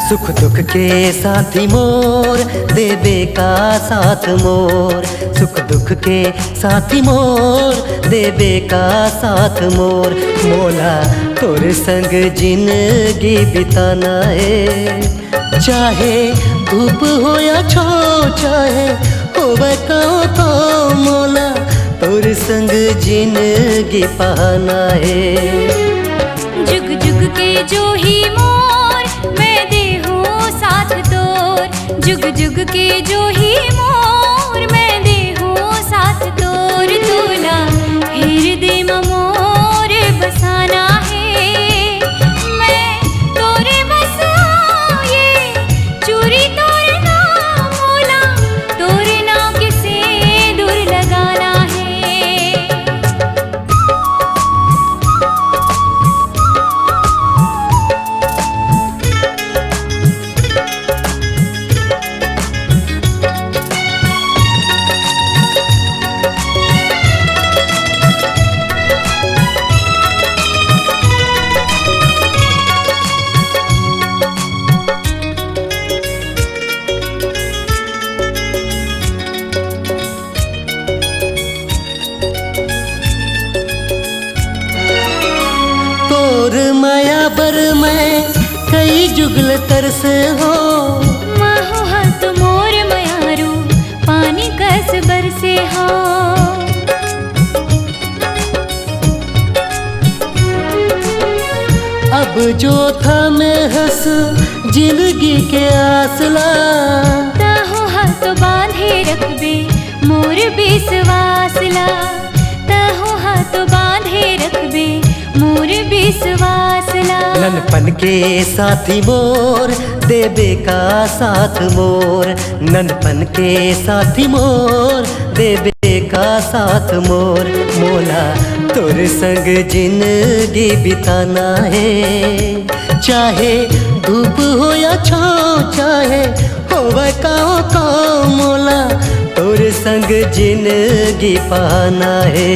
सुख दुख के साथी मोर, देवे का साथ मोर। सुख दुख के साथी मोर, देवे का साथ मोर। मोला तोरे संग जिंदगी बिताना है, चाहे धूप हो या छो, चाहे होवे का मोला तोरे संग जिंदगी पाना है। जुग जुग के जो ही मोर, मैं देहूँ साथ तोर। जुग जुग के जो ही मोर, मैं देहूँ साथ तोर। तोला हृदय में मोर बसाना है, मैं तोरे बस आए। चूरी तोरे नाम मोला, तोरे नाम के सिंदूर लगाना है। तोर माया बर मैं कई जुगल तरस हो। माहो हाथ मोर मयारू, पानी कस बरसे हो। अब जो था मैं हंस जिंदगी के आसला, ताहो हाथ बांधे रखबे मोर विश्वासला। ताहो हाथ बांधे रखबे मोर विश्वासला। ननपन के साथी मोर, देवे का साथ मोर। ननपन के साथी मोर, देवे का साथ मोर। मोला तोरे संग जिंदगी बिताना है, चाहे धूप हो या छाँव, चाहे होवे का मोला तोरे संग जिंदगी पाना है।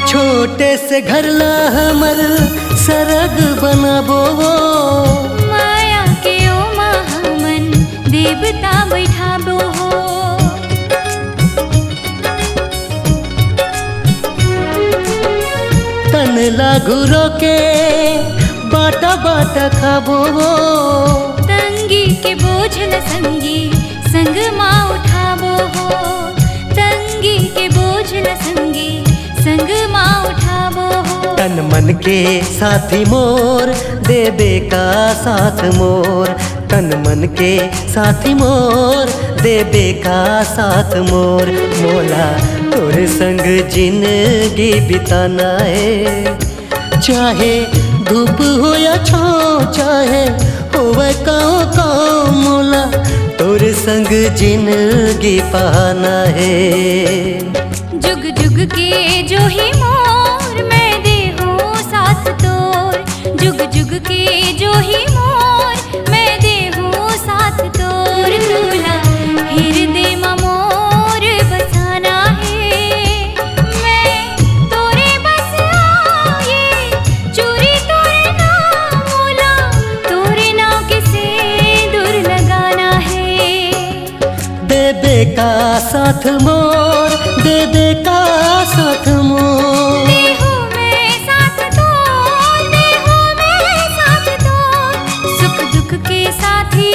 छोटे से घर ला हमर सरग बनाबो। माया के ओ महामन देवता बैठाबो हो। तन लागुरो के बाटा बाटा खाबो। तंगी के बोझ न संगी संग माँ उठाबो हो। तंगी के बोझ न संगी संग माँ उठाबो हो। तन मन के साथी मोर, देवे का साथ मोर। तन मन के साथी मोर, देवे का साथ मोर। मोला तोरे संग जिंदगी बिताना है, चाहे धूप हो या छाँव, चाहे होवे का मोला तोरे संग जिंदगी पाना है। जुग जुग के जो ही मोर, मैं देहूँ साथ तोर। जुग जुग के जो ही मोर, मैं देहूँ साथ तोर। तोला हृदय में मोर बसाना है, मैं तोरे बस आए। चूरी तोरे नाम मोला, तोरे नाम के सिंदूर लगाना है। देवे का साथ मोर, देवे का साथ मोर। देहूँ मैं साथ तोर, देहूँ मैं साथ तोर। सुख दुख के साथी